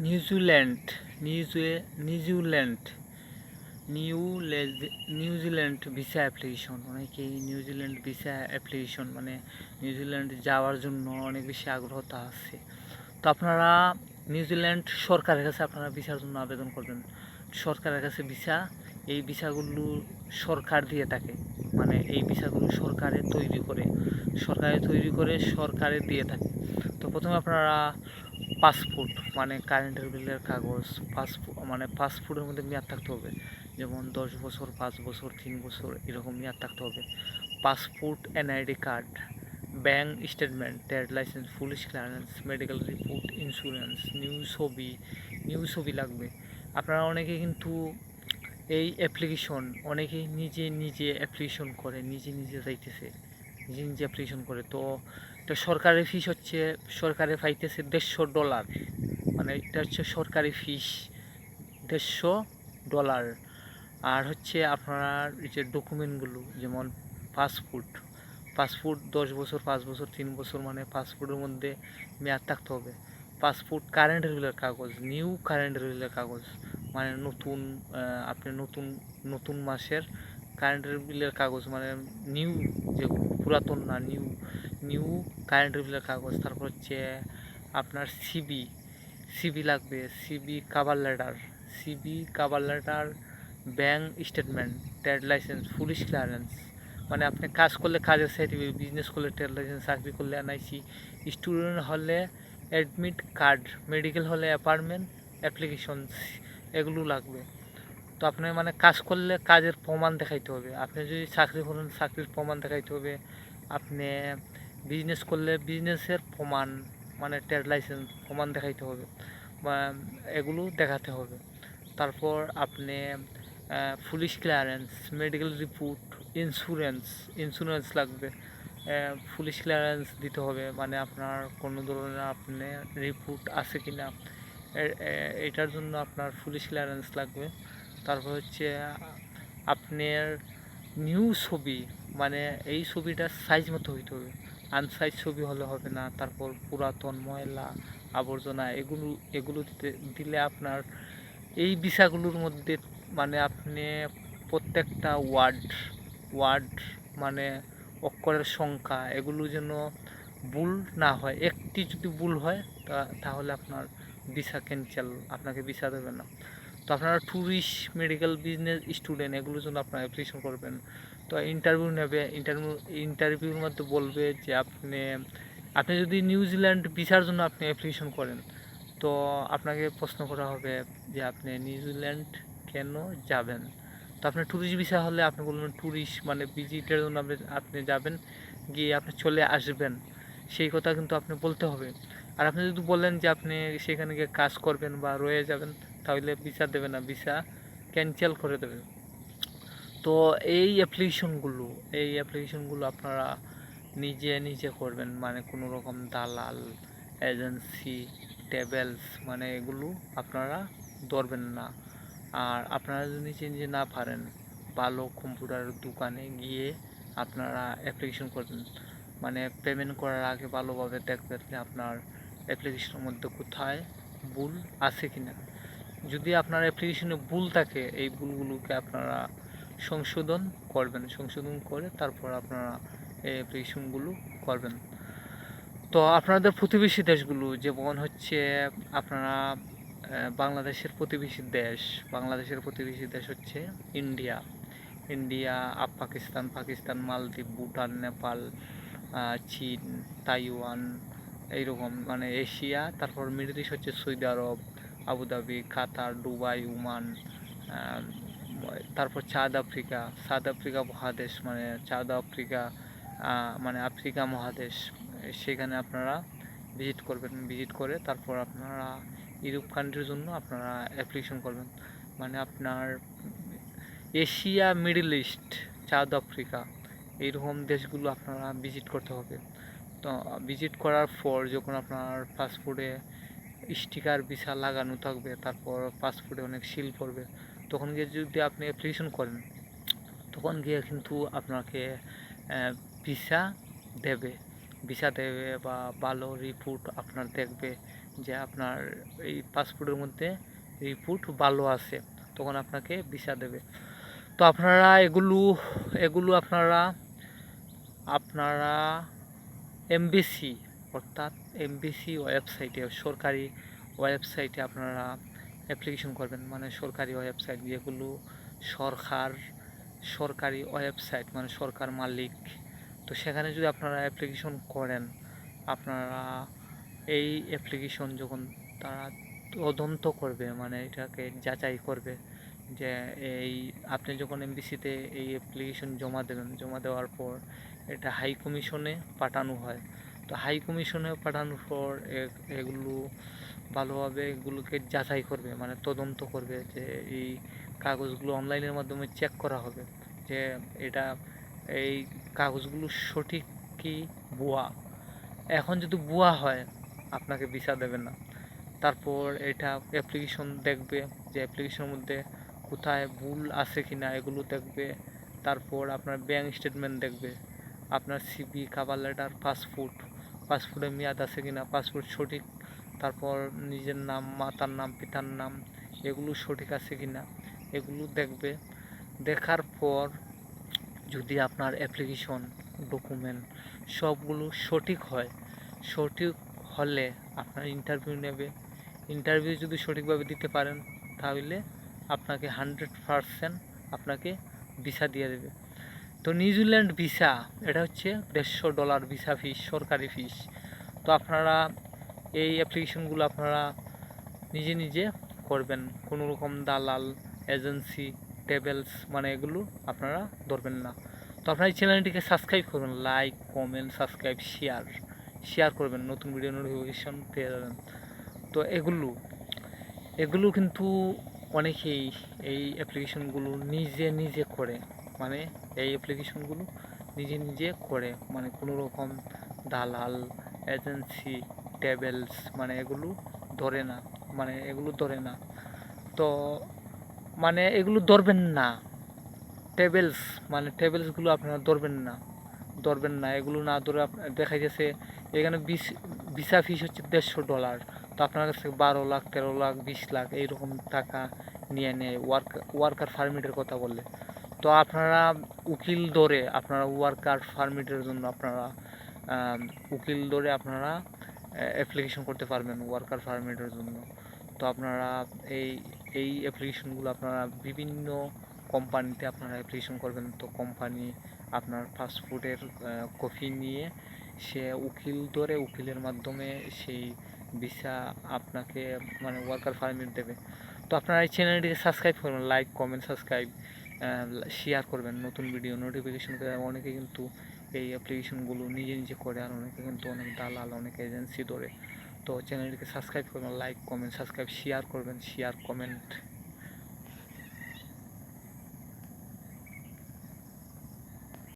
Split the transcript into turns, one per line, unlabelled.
New Zealand New Zealand New Zealand visa application, অনেকেই New Zealand visa application মানে New Zealand যাওয়ার জন্য অনেক বেশি আগ্রহতা আছে। তো আপনারা নিউজিল্যান্ড সরকারের কাছে আপনারা ভিসার জন্য আবেদন করবেন। সরকারের কাছে ভিসা, এই ভিসাগুলো সরকার দিয়ে থাকে, মানে এই ভিসাগুলো সরকারে দিয়ে থাকে। তো প্রথমে আপনারা পাসপোর্ট মানে কারেন্টের বিলের কাগজ, পাসপোর্টের মধ্যে মেয়াদ থাকতে হবে, যেমন 10 বছর, 5 বছর, 3 বছর এরকম মেয়াদ থাকতে হবে। Passport, NID card, bank statement, trade licence, police clearance, medical report, insurance, new ছবি লাগবে। আপনারা অনেকে কিন্তু এই অ্যাপ্লিকেশন, অনেকেই নিজে নিজে অ্যাপ্লিকেশন করে, নিজে অ্যাপ্লিকেশন করে। তো এটা সরকারের ফিস হচ্ছে, সরকারে পাইতেছে $150, মানে এটা হচ্ছে সরকারি ফিস $150। আর হচ্ছে আপনার যে ডকুমেন্টগুলো, যেমন পাসপোর্ট, 10 বছর, 5 বছর, 3 বছর, মানে পাসপোর্টের মধ্যে মেয়াদ থাকতে হবে। পাসপোর্ট, কারেন্ট রেলের কাগজ, নিউ কারেন্ট রেলের কাগজ, মানে নতুন, আপনি নতুন মাসের কারেন্টের বিলের কাগজ, মানে নিউ, যে পুরাতন না, নিউ কারেন্টের বিলের কাগজ। তারপর হচ্ছে আপনার সিবি লাগবে, CB cover letter, bank statement, trade licence, police clearance, মানে আপনি কাজ করলে কাজের সার্টিফিকেট, বিজনেস করলে ট্রেড লাইসেন্স, চাকরি করলে এনআইসি, স্টুডেন্ট হলে অ্যাডমিট কার্ড, মেডিকেল হলে অ্যাপার্টমেন্ট অ্যাপ্লিকেশন, এগুলো লাগবে। তো আপনি মানে কাজ করলে কাজের প্রমাণ দেখাইতে হবে, আপনি যদি চাকরি করেন চাকরির প্রমাণ দেখাইতে হবে, আপনি বিজনেস করলে বিজনেসের প্রমাণ, মানে ট্রেড লাইসেন্স প্রমাণ দেখাইতে হবে, বা এগুলো দেখাতে হবে। তারপর আপনি police clearance, medical report, insurance লাগবে। পুলিশ ক্লিয়ারেন্স দিতে হবে, মানে আপনার কোনো ধরনের আপনি রিপোর্ট আছে কি না, এটার জন্য আপনার পুলিশ ক্লিয়ারেন্স লাগবে। তারপর হচ্ছে আপনার নিউ ছবি, মানে এই ছবিটার সাইজ মতো হইতে হবে, আনসাইজ ছবি হলে হবে না। তারপর পুরাতন ময়লা আবর্জনা এগুলো দিলে আপনার এই ভিসাগুলোর মধ্যে, মানে আপনি প্রত্যেকটা ওয়ার্ড মানে অক্ষরের সংখ্যা এগুলো যেন ভুল না হয়, একটি যদি ভুল হয় তাহলে আপনার ভিসা ক্যান্সেল, আপনাকে ভিসা দেবে না। তো আপনারা ট্যুরিস্ট, মেডিকেল, বিজনেস, স্টুডেন্ট এগুলোর জন্য আপনারা অ্যাপ্লিকেশন করবেন। তো ইন্টারভিউ নেবে, ইন্টারভিউর মধ্যে বলবে যে আপনি যদি নিউজিল্যান্ড ভিসার জন্য আপনি অ্যাপ্লিকেশন করেন, তো আপনাকে প্রশ্ন করা হবে যে আপনি নিউজিল্যান্ড কেন যাবেন। তো আপনার ট্যুরিস্ট ভিসা হলে আপনি বলবেন ট্যুরিস্ট মানে ভিজিটের জন্য আপনি যাবেন, গিয়ে আপনি চলে আসবেন, সেই কথা কিন্তু আপনি বলতে হবে। আর আপনি যদি বলেন যে আপনি সেখানে গিয়ে কাজ করবেন বা রয়ে যাবেন, তাহলে ভিসা দেবে না, ভিসা ক্যান্সেল করে দেবে। তো এই অ্যাপ্লিকেশনগুলো আপনারা নিজে নিজে করবেন, মানে কোনো রকম দালাল, এজেন্সি, ট্রাভেলস, মানে এগুলো আপনারা ধরবেন না। আর আপনারা যদি নিজে নিজে না পারেন, ভালো কম্পিউটার দোকানে গিয়ে আপনারা অ্যাপ্লিকেশন করবেন, মানে পেমেন্ট করার আগে ভালোভাবে দেখবেন যে আপনার অ্যাপ্লিকেশনের মধ্যে কোথায় ভুল আছে কিনা। যদি আপনার অ্যাপ্লিকেশনে ভুল থাকে, এই ভুলগুলোকে আপনারা সংশোধন করে তারপর আপনারা এই অ্যাপ্লিকেশনগুলো করবেন। তো আপনাদের প্রতিবেশী দেশগুলো, যেমন হচ্ছে আপনারা বাংলাদেশের প্রতিবেশী দেশ হচ্ছে ইন্ডিয়া, পাকিস্তান, মালদ্বীপ, ভুটান, নেপাল, চীন, তাইওয়ান, এইরকম মানে এশিয়া। তারপর মিডল ইস্ট হচ্ছে সৌদি আরব, আবুধাবি, কাতার, দুবাই, ওমান। তারপর সাউথ আফ্রিকা মহাদেশ, মানে আফ্রিকা মহাদেশ, সেখানে আপনারা ভিজিট করে তারপর আপনারা ইউরোপ কান্ট্রির জন্য আপনারা অ্যাপ্লিকেশন করবেন। মানে আপনার Asia, middle east, south Africa এইরকম দেশগুলো আপনারা ভিজিট করতে হবে। তো ভিজিট করার পর যখন আপনার পাসপোর্টে স্টিকার ভিসা লাগানো থাকবে, তারপর পাসপোর্টে অনেক সিল পড়বে, তখন গিয়ে যদি আপনি অ্যাপ্লিকেশন করেন, তখন গিয়ে কিন্তু আপনাকে ভিসা দেবে ভিসা দেবে বা ভালো রিপোর্ট আপনার দেখবে, যে আপনার এই পাসপোর্টের মধ্যে রিপোর্ট ভালো আছে, তখন আপনাকে ভিসা দেবে। তো আপনারা এগুলো আপনারা আপনারা এমবিসি, অর্থাৎ এমবিসি ওয়েবসাইটে, সরকারি ওয়েবসাইটে আপনারা অ্যাপ্লিকেশন করবেন। মানে সরকারি ওয়েবসাইট যেগুলো সরকার সরকারি ওয়েবসাইট, মানে সরকার মালিক। তো সেখানে যদি আপনারা অ্যাপ্লিকেশন করেন, আপনারা এই অ্যাপ্লিকেশন যখন তারা তদন্ত করবে, মানে এটাকে যাচাই করবে যে এই আপনি যখন এমবিসিতে এই অ্যাপ্লিকেশন জমা দেবেন, জমা দেওয়ার পর এটা হাই কমিশনে পাঠানো হয়। তো হাই কমিশনে পাঠানোর পর এগুলো ভালোভাবে এগুলোকে যাচাই করবে, মানে তদন্ত করবে যে এই কাগজগুলো অনলাইনের মাধ্যমে চেক করা হবে যে এটা এই কাগজগুলো সঠিক কি ভুয়া। এখন যদি ভুয়া হয় আপনাকে ভিসা দেবে না। তারপর এটা অ্যাপ্লিকেশন দেখবে যে অ্যাপ্লিকেশনের মধ্যে কোথায় ভুল আছে কি না এগুলো দেখবে। তারপর আপনার ব্যাংক স্টেটমেন্ট দেখবে, আপনার সিভি, কভার লেটার, পাসপোর্টের মেয়াদ আছে কি না, পাসপোর্ট সঠিক, তারপর নিজের নাম, মাতার নাম, পিতার নাম এগুলো সঠিক আছে কি না এগুলো দেখবে। দেখার পর যদি আপনার অ্যাপ্লিকেশন, ডকুমেন্ট সবগুলো সঠিক হয়, সঠিক হলে আপনার ইন্টারভিউ নেবে। ইন্টারভিউ যদি সঠিকভাবে দিতে পারেন তাহলে আপনাকে 100% আপনাকে ভিসা দিয়ে দেবে। তো নিউজিল্যান্ড ভিসা এটা হচ্ছে $150 ভিসা ফিস, সরকারি ফিস। তো আপনারা এই অ্যাপ্লিকেশনগুলো আপনারা নিজে নিজে করবেন, কোনো রকম দালাল, এজেন্সি, ট্রাভেলস মানে এগুলো আপনারা ধরবেন না। তো আপনার এই চ্যানেলটিকে সাবস্ক্রাইব করবেন, লাইক, কমেন্ট, সাবস্ক্রাইব, শেয়ার করবেন, নতুন ভিডিও নোটিফিকেশন পেয়ে যাবেন। তো এগুলো কিন্তু অনেকেই এই অ্যাপ্লিকেশনগুলো নিজে নিজে করে, মানে এই অ্যাপ্লিকেশনগুলো নিজে নিজে করে, মানে কোনো রকম দালাল, এজেন্সি, ট্রাভেলস মানে এগুলো ধরে না, মানে এগুলো ধরে না। তো মানে এগুলো ধরবেন না, ট্রাভেলস মানে ট্রাভেলসগুলো আপনারা ধরবেন না এগুলো না ধরে দেখা গেছে এখানে ভিসা ফিস হচ্ছে $150। তো আপনার কাছ থেকে 12 লাখ, 13 লাখ, 20 লাখ এইরকম টাকা নিয়ে নেয় ওয়ার্কার পারমিটের কথা বললে। তো আপনারা উকিল ধরে আপনারা ওয়ার্কার পারমিটের জন্য আপনারা উকিল ধরে আপনারা অ্যাপ্লিকেশন করতে পারবেন ওয়ার্কার পারমিটের জন্য। তো আপনারা এই এই অ্যাপ্লিকেশনগুলো আপনারা বিভিন্ন কোম্পানিতে আপনারা অ্যাপ্লিকেশন করবেন। তো কোম্পানি আপনার পাসপোর্টের কপি নিয়ে সে উকিল ধরে উকিলের মাধ্যমে সেই ভিসা আপনাকে মানে ওয়ার্কার পারমিট দেবে। তো আপনারা এই চ্যানেলটিকে সাবস্ক্রাইব করবেন, লাইক, কমেন্ট, সাবস্ক্রাইব, শেয়ার করবেন, নতুন ভিডিও নোটিফিকেশন করে। অনেকে কিন্তু এই অ্যাপ্লিকেশনগুলো নিজে নিজে করে, আর অনেকে কিন্তু অনেক দালাল, অনেক এজেন্সি ধরে। তো চ্যানেলটিকে সাবস্ক্রাইব করবেন, লাইক, কমেন্ট, সাবস্ক্রাইব, শেয়ার করবেন, কমেন্ট।